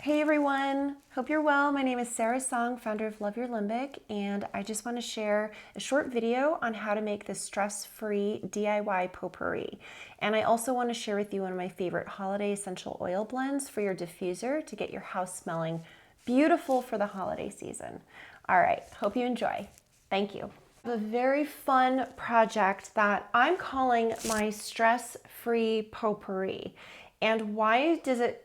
Hey everyone, hope you're well. My name is Sarah Song, founder of Love Your Limbic, and I just want to share a short video on how to make this stress-free DIY potpourri. And I also want to share with you one of my favorite holiday essential oil blends for your diffuser to get your house smelling beautiful for the holiday season. All right, hope you enjoy. Thank you. A very fun project that I'm calling my stress-free potpourri. And why does it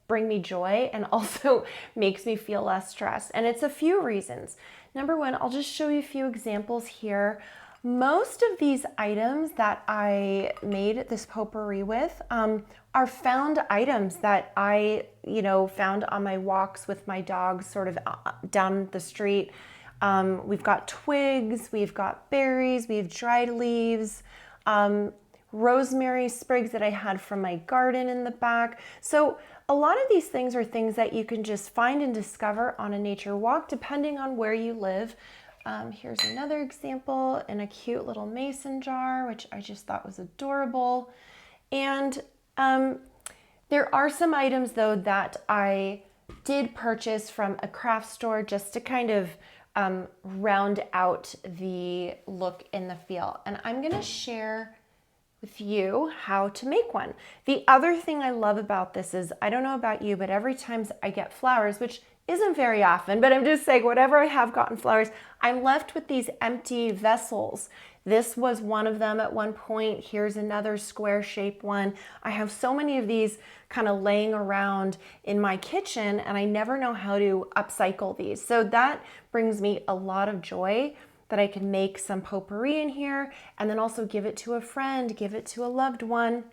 bring me joy and also makes me feel less stressed? And it's a few reasons. Number one, I'll just show you a few examples here. Most of these items that I made this potpourri with are found items that I, found on my walks with my dogs sort of down the street. We've got twigs, we've got berries, we have dried leaves, rosemary sprigs that I had from my garden in the back. So a lot of these things are things that you can just find and discover on a nature walk depending on where you live. Here's another example in a cute little mason jar, which I just thought was adorable. And there are some items though that I did purchase from a craft store just to kind of round out the look and the feel. And I'm gonna share with you how to make one. The other thing I love about this is, I don't know about you, but every time I get flowers, which isn't very often, but I'm just saying whatever I have gotten flowers, I'm left with these empty vessels. This was one of them at one point. Here's another square shaped one. I have so many of these kind of laying around in my kitchen and I never know how to upcycle these. So that brings me a lot of joy that I can make some potpourri in here and then also give it to a friend, give it to a loved one,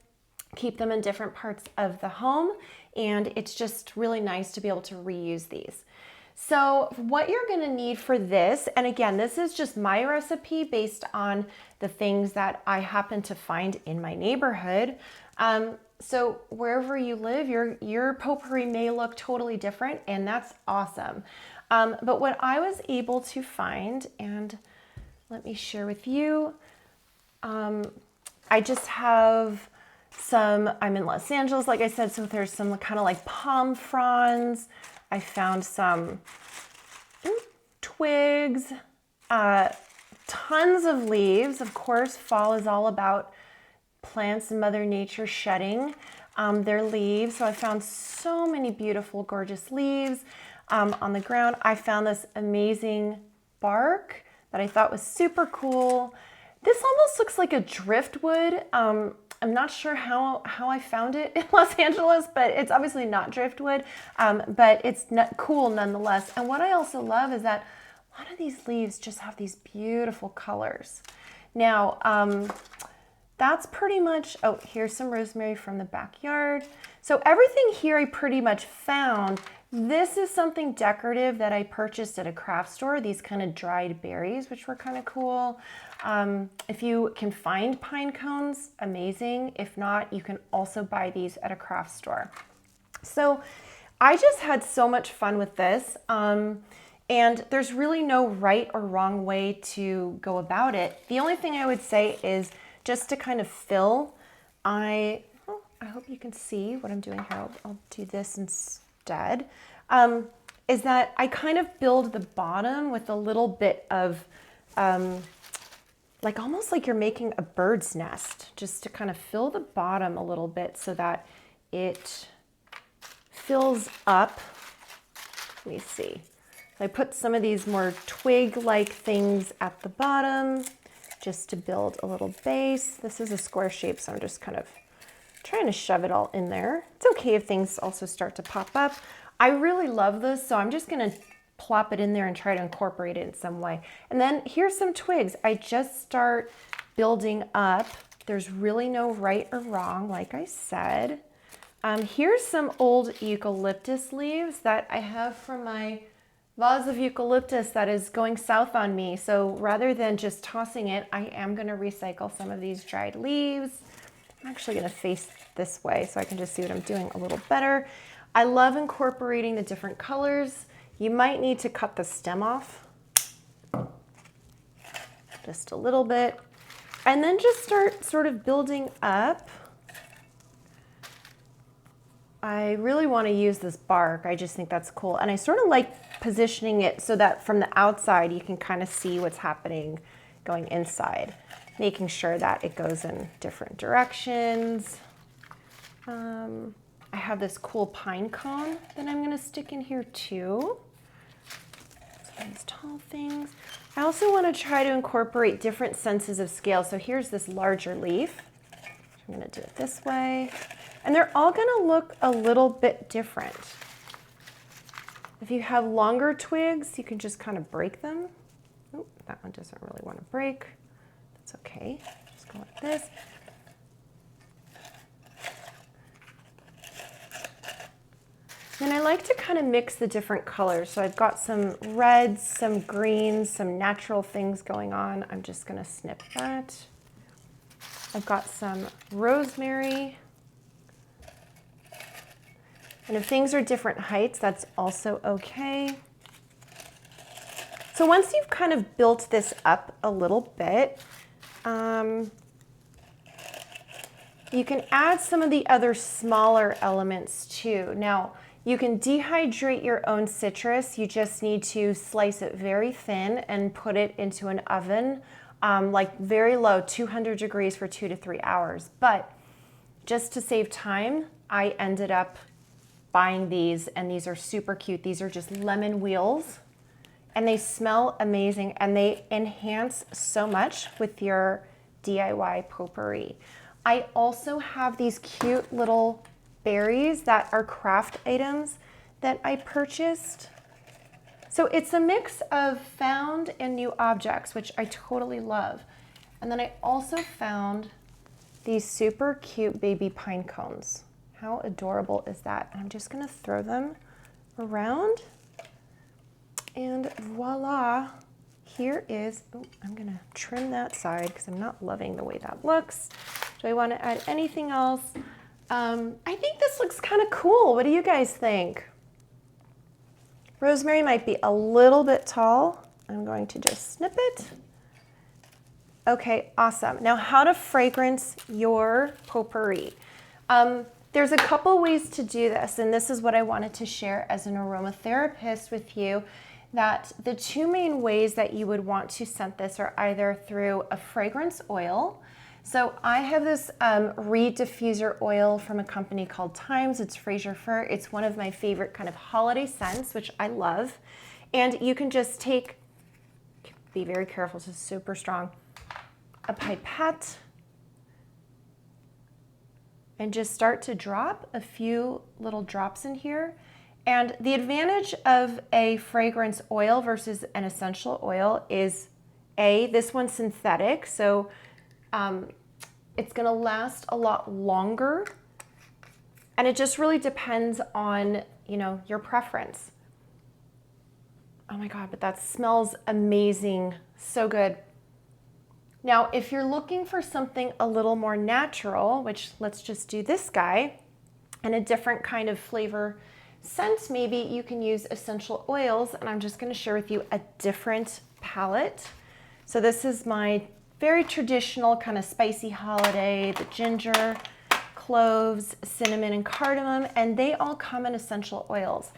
keep them in different parts of the home. And it's just really nice to be able to reuse these. So what you're gonna need for this, and again, this is just my recipe based on the things that I happen to find in my neighborhood. So wherever you live, your potpourri may look totally different, and that's awesome. But what I was able to find, and let me share with you, I just have some, I'm in Los Angeles, like I said, so there's some kind of like palm fronds. I found some twigs, tons of leaves. Of course, fall is all about plants and Mother Nature shedding their leaves. So I found so many beautiful, gorgeous leaves on the ground. I found this amazing bark that I thought was super cool. This almost looks like a driftwood. I'm not sure how I found it in Los Angeles, but it's obviously not driftwood, but it's cool nonetheless. And what I also love is that a lot of these leaves just have these beautiful colors. Now, that's pretty much, oh, here's some rosemary from the backyard. So everything here I pretty much found. This is something decorative that I purchased at a craft store, these kind of dried berries, which were kind of cool. If you can find pine cones, amazing. If not, you can also buy these at a craft store. So I just had so much fun with this. And there's really no right or wrong way to go about it. The only thing I would say is just to kind of fill, I hope you can see what I'm doing here. I'll do this instead. Is that I kind of build the bottom with a little bit of, like almost like you're making a bird's nest, just to kind of fill the bottom a little bit so that it fills up. Let me see. I put some of these more twig-like things at the bottom just to build a little base. This is a square shape, so I'm just kind of trying to shove it all in there. It's okay if things also start to pop up. I really love this, so I'm just gonna plop it in there and try to incorporate it in some way. And then here's some twigs. I just start building up. There's really no right or wrong, like I said. Here's some old eucalyptus leaves that I have from my vase of eucalyptus that is going south on me. So rather than just tossing it, I am gonna recycle some of these dried leaves. I'm actually gonna face this way so I can just see what I'm doing a little better. I love incorporating the different colors. You might need to cut the stem off just a little bit, and then just start sort of building up I really want to use this bark. I just think that's cool. And I sort of like positioning it so that from the outside you can kind of see what's happening going inside, making sure that it goes in different directions. I have this cool pine cone that I'm going to stick in here too. So these tall things. I also want to try to incorporate different senses of scale. So here's this larger leaf. I'm going to do it this way. And they're all going to look a little bit different. If you have longer twigs, you can just kind of break them. Oh, that one doesn't really want to break. That's okay. Just go like this. And I like to kind of mix the different colors. So I've got some reds, some greens, some natural things going on. I'm just going to snip that. I've got some rosemary. And if things are different heights, that's also okay. So once you've kind of built this up a little bit, you can add some of the other smaller elements too. Now, you can dehydrate your own citrus. You just need to slice it very thin and put it into an oven, like very low, 200 degrees for 2 to 3 hours. But just to save time, I ended up buying these, and these are super cute. These are just lemon wheels, and they smell amazing, and they enhance so much with your DIY potpourri. I also have these cute little berries that are craft items that I purchased. So it's a mix of found and new objects, which I totally love. And then I also found these super cute baby pine cones. How adorable is that? And I'm just gonna throw them around, and voila, here is, oh, I'm gonna trim that side because I'm not loving the way that looks. Do I wanna add anything else? I think this looks kind of cool. What do you guys think? Rosemary might be a little bit tall. I'm going to just snip it. Okay, awesome. Now, how to fragrance your potpourri. There's a couple ways to do this, and this is what I wanted to share as an aromatherapist with you, that the two main ways that you would want to scent this are either through a fragrance oil. So I have this reed diffuser oil from a company called Times. It's Fraser Fir. It's one of my favorite kind of holiday scents, which I love. And you can just take, be very careful, this is super strong, a pipette, and just start to drop a few little drops in here. And the advantage of a fragrance oil versus an essential oil is this one's synthetic, so it's gonna last a lot longer, and it just really depends on, you know, your preference. Oh my God, but that smells amazing, so good. Now, if you're looking for something a little more natural, which let's just do this guy, and a different kind of flavor scent, maybe you can use essential oils, and I'm just gonna share with you a different palette. So this is my very traditional kind of spicy holiday, the ginger, cloves, cinnamon, and cardamom, and they all come in essential oils.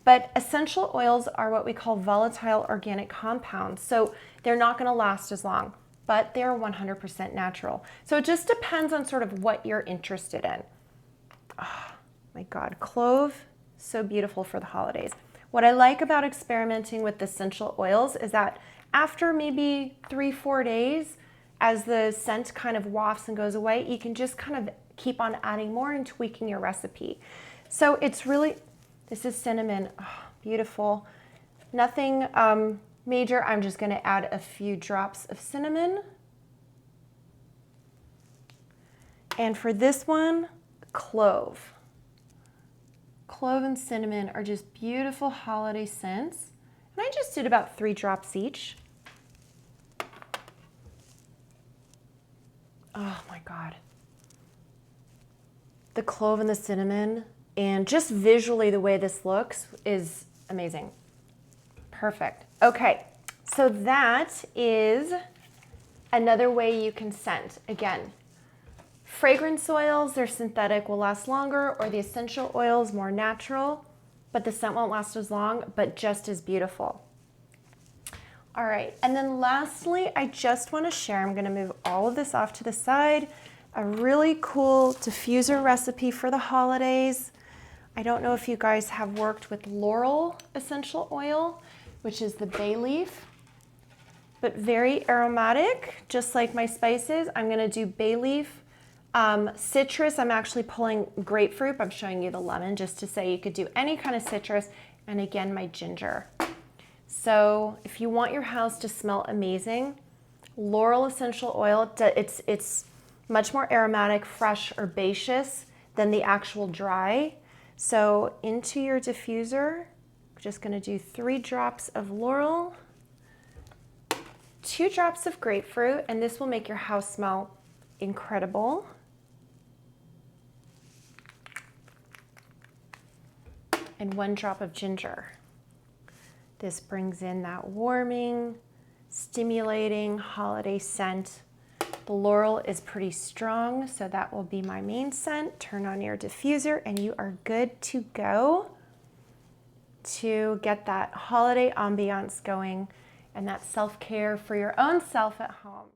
But essential oils are what we call volatile organic compounds, so they're not gonna last as long, but they're 100% natural. So it just depends on sort of what you're interested in. Oh my God, clove, so beautiful for the holidays. What I like about experimenting with essential oils is that after maybe 3-4 days, as the scent kind of wafts and goes away, you can just kind of keep on adding more and tweaking your recipe. So it's really, this is cinnamon, oh, beautiful. Nothing major, I'm just gonna add a few drops of cinnamon. And for this one, clove. Clove and cinnamon are just beautiful holiday scents. And I just did about 3 drops each. Oh my God. The clove and the cinnamon, and just visually the way this looks is amazing. Perfect. Okay, so that is another way you can scent. Again, Fragrance oils, they're synthetic, will last longer, or the essential oils, more natural, but the scent won't last as long, but just as beautiful. All right, and then lastly, I just want to share, I'm going to move all of this off to the side, a really cool diffuser recipe for the holidays. I don't know if you guys have worked with laurel essential oil, which is the bay leaf, but very aromatic, just like my spices. I'm going to do bay leaf. Citrus, I'm actually pulling grapefruit. I'm showing you the lemon just to say you could do any kind of citrus. And again, my ginger. So if you want your house to smell amazing, laurel essential oil, it's much more aromatic, fresh, herbaceous than the actual dry. So into your diffuser, I'm just gonna do 3 drops of laurel, 2 drops of grapefruit, and this will make your house smell incredible. And 1 drop of ginger. This brings in that warming, stimulating holiday scent. The laurel is pretty strong, so that will be my main scent. Turn on your diffuser and you are good to go to get that holiday ambiance going and that self-care for your own self at home.